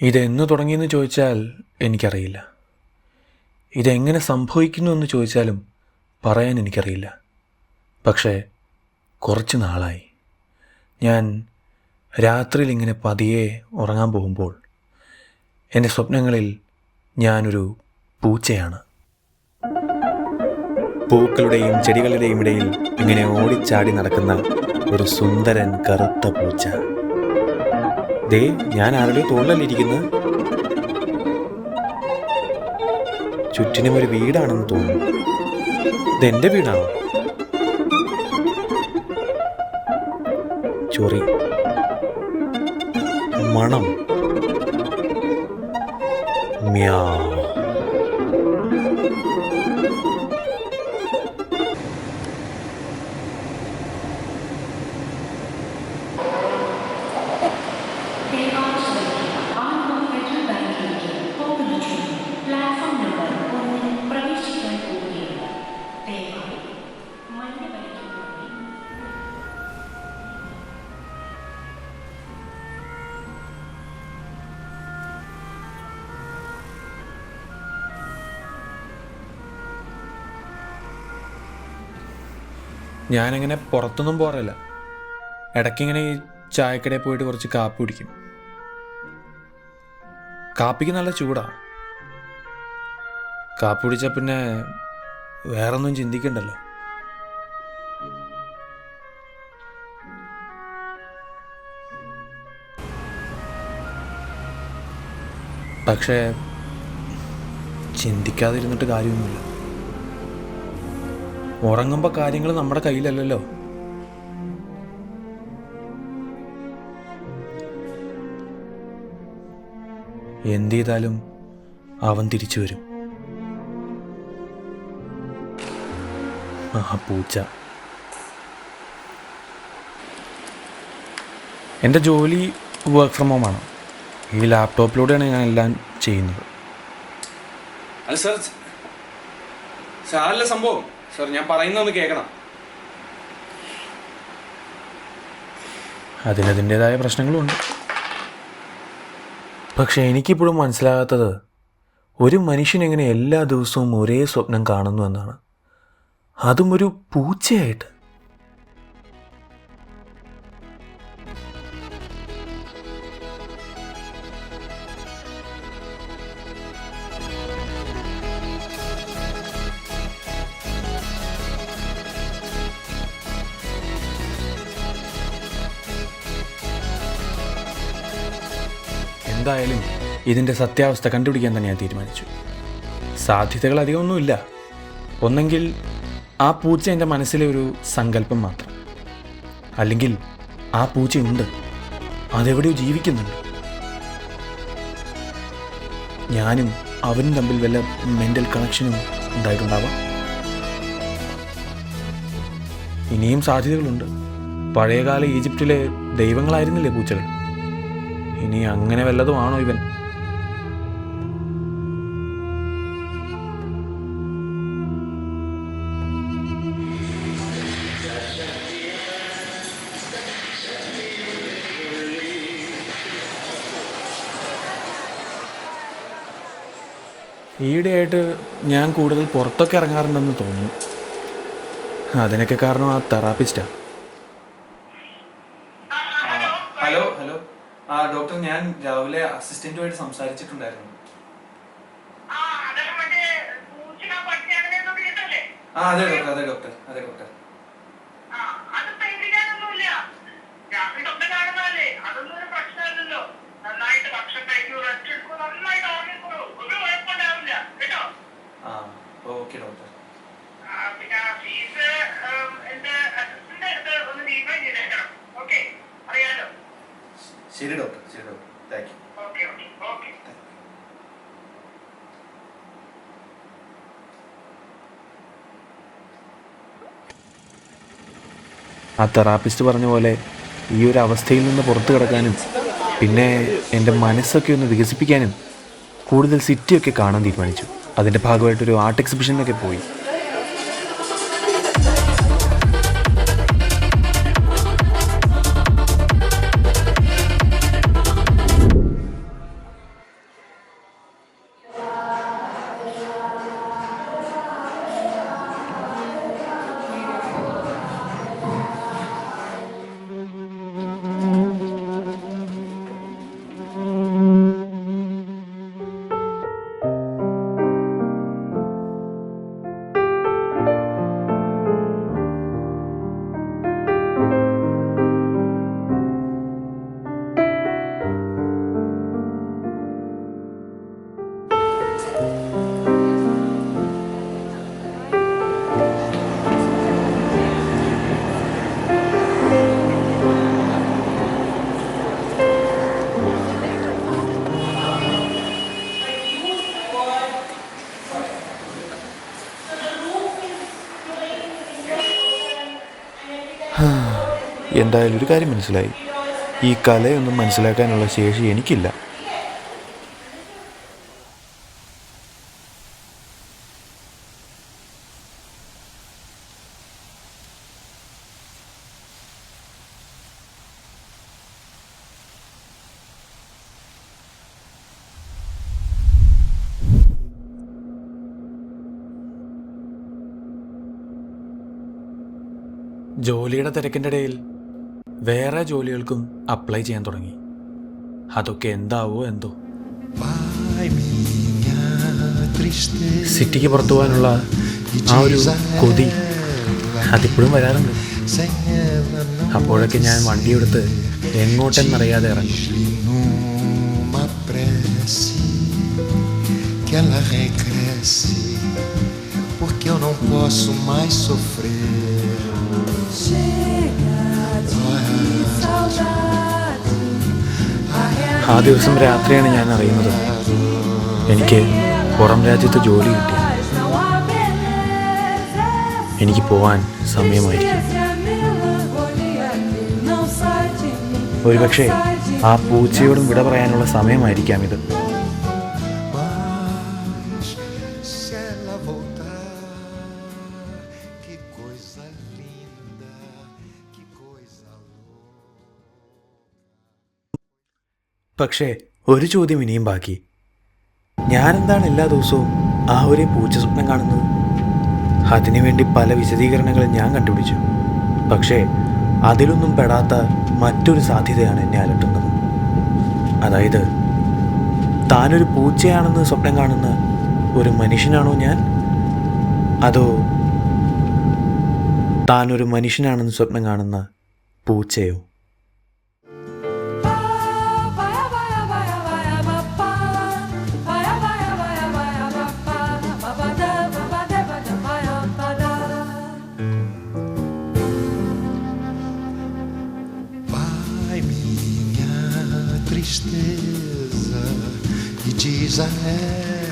ഇതെന്നു തുടങ്ങിയെന്ന് ചോദിച്ചാൽ എനിക്കറിയില്ല. ഇതെങ്ങനെ സംഭവിക്കുന്നു എന്ന് ചോദിച്ചാലും പറയാൻ എനിക്കറിയില്ല. പക്ഷേ കുറച്ച് നാളായി ഞാൻ രാത്രിയിൽ ഇങ്ങനെ പതിയെ ഉറങ്ങാൻ പോകുമ്പോൾ എൻ്റെ സ്വപ്നങ്ങളിൽ ഞാനൊരു പൂച്ചയാണ്. പൂക്കളുടെയും ചെടികളുടെയും ഇടയിൽ ഇങ്ങനെ ഓടിച്ചാടി നടക്കുന്ന ഒരു സുന്ദരൻ കറുത്ത പൂച്ച. ദേ, ഞാൻ ആരുടെ തോളിലല്ലിരിക്കുന്നത്. ചുറ്റിനും ഒരു വീടാണെന്ന് തോന്നുന്നു. ഇതെൻ്റെ വീടാണോ? ചൊറി, മണം, മ്യാവ്. ഞാനങ്ങനെ പുറത്തൊന്നും പോകാറില്ല. ഇടയ്ക്കിങ്ങനെ ഈ ചായക്കടയിൽ പോയിട്ട് കുറച്ച് കാപ്പി കുടിക്കും. കാപ്പിക്ക് നല്ല ചൂടാണ്. കാപ്പി കുടിച്ചാൽ പിന്നെ വേറൊന്നും ചിന്തിക്കണ്ടല്ലോ. പക്ഷേ ചിന്തിക്കാതിരുന്നിട്ട് കാര്യമൊന്നുമില്ല. ഉറങ്ങുമ്പോൾ കാര്യങ്ങൾ നമ്മുടെ കയ്യിലല്ലല്ലോ. എന്ത് ചെയ്താലും അവൻ തിരിച്ചു വരും. ആ പൂച്ച. എൻ്റെ ജോലി വർക്ക് ഫ്രം ഹോമാണ്. ഈ ലാപ്ടോപ്പിലൂടെയാണ് ഞാൻ എല്ലാം ചെയ്യുന്നത്. അല്ല സാർ, സാറല്ല സംഭവം. സാർ, ഞാൻ പറയുന്നൊന്ന് കേൾക്കണം. അതിനതിൻ്റെതായ പ്രശ്നങ്ങളുമുണ്ട്. പക്ഷെ എനിക്കിപ്പോഴും മനസ്സിലാകാത്തത് ഒരു മനുഷ്യനെങ്ങനെ എല്ലാ ദിവസവും ഒരേ സ്വപ്നം കാണുന്നു എന്നാണ്. അതും ഒരു പൂച്ചയായിട്ട്. എന്തായാലും ഇതിൻ്റെ സത്യാവസ്ഥ കണ്ടുപിടിക്കാൻ തന്നെ ഞാൻ തീരുമാനിച്ചു. സാധ്യതകൾ അധികമൊന്നുമില്ല. ഒന്നെങ്കിൽ ആ പൂച്ച എൻ്റെ മനസ്സിലെ ഒരു സങ്കല്പം മാത്രം, അല്ലെങ്കിൽ ആ പൂച്ചയുണ്ട്, അതെവിടെയോ ജീവിക്കുന്നുണ്ട്. ഞാനും അവനും തമ്മിൽ വല്ല മെൻ്റൽ കണക്ഷനും ഉണ്ടായിട്ടുണ്ടാവാം. ഇനിയും സാധ്യതകളുണ്ട്. പഴയകാല ഈജിപ്തിലെ ദൈവങ്ങളായിരുന്നില്ലേ പൂച്ചകൾ? ഇനി അങ്ങനെ വല്ലതും ആണോ ഇവൻ? ഈയിടെയായിട്ട് ഞാൻ കൂടുതൽ പുറത്തൊക്കെ ഇറങ്ങാറുണ്ടെന്ന് തോന്നുന്നു. അതിനൊക്കെ കാരണം ആ തെറാപ്പിസ്റ്റാണ്. ഹലോ ഹലോ ആ ഡോക്ടർ, ഞാൻ രാവിലെ അസിസ്റ്റന്റുമായിട്ട് സംസാരിച്ചിട്ടുണ്ടായിരുന്നു. അതെ ഡോക്ടർ, അതെ ഡോക്ടർ, അതെ ഡോക്ടർ. Okay doctor. ശരി ഡോക്ടർ, ശരി ഡോക്ടർ, താങ്ക് യു. ആ തെറാപ്പിസ്റ്റ് പറഞ്ഞ പോലെ ഈ ഒരു അവസ്ഥയിൽ നിന്ന് പുറത്തു കിടക്കാനും പിന്നെ എൻ്റെ മനസ്സൊക്കെ ഒന്ന് വികസിപ്പിക്കാനും കൂടുതൽ സിറ്റിയൊക്കെ കാണാൻ തീരുമാനിച്ചു. അതിൻ്റെ ഭാഗമായിട്ടൊരു ആർട്ട് എക്സിബിഷനൊക്കെ പോയി. എന്തായാലും ഒരു കാര്യം മനസ്സിലായി, ഈ കലയൊന്നും മനസ്സിലാക്കാനുള്ള ശേഷി എനിക്കില്ല. ജോലിയുടെ തിരക്കിൻ്റെ ഇടയിൽ വേറെ ജോലികൾക്കും അപ്ലൈ ചെയ്യാൻ തുടങ്ങി. അതൊക്കെ എന്താവോ എന്തോ. സിറ്റിക്ക് പുറത്തു പോകാനുള്ള ആ ഒരു കൊതി അതിപ്പോഴും വരാറുണ്ട്. അപ്പോഴൊക്കെ ഞാൻ വണ്ടിയെടുത്ത് എങ്ങോട്ടെന്നറിയാതെ ഇറങ്ങി. Porque eu não posso mais sofrer. ആ ദിവസം രാത്രിയാണ് ഞാൻ അറിയുന്നത് എനിക്ക് പുറം രാജ്യത്ത് ജോലി കിട്ടി. എനിക്ക് പോവാൻ സമയമായിരിക്കും. ഒരുപക്ഷെ ആ പൂച്ചയോടും വിട പറയാനുള്ള സമയമായിരിക്കാം ഇത്. പക്ഷേ ഒരു ചോദ്യം ഇനിയും ബാക്കി. ഞാനെന്താണ് എല്ലാ ദിവസവും ആ ഒരു പൂച്ച സ്വപ്നം കാണുന്നത്? അതിനുവേണ്ടി പല വിശദീകരണങ്ങളും ഞാൻ കണ്ടുപിടിച്ചു. പക്ഷേ അതിലൊന്നും പെടാത്ത മറ്റൊരു സാധ്യതയാണ് എന്നെ അലട്ടുന്നത്. അതായത്, താനൊരു പൂച്ചയാണെന്ന് സ്വപ്നം കാണുന്ന ഒരു മനുഷ്യനാണോ ഞാൻ? അതോ താനൊരു മനുഷ്യനാണെന്ന് സ്വപ്നം കാണുന്ന പൂച്ചയോ? Tristeza e diz a ela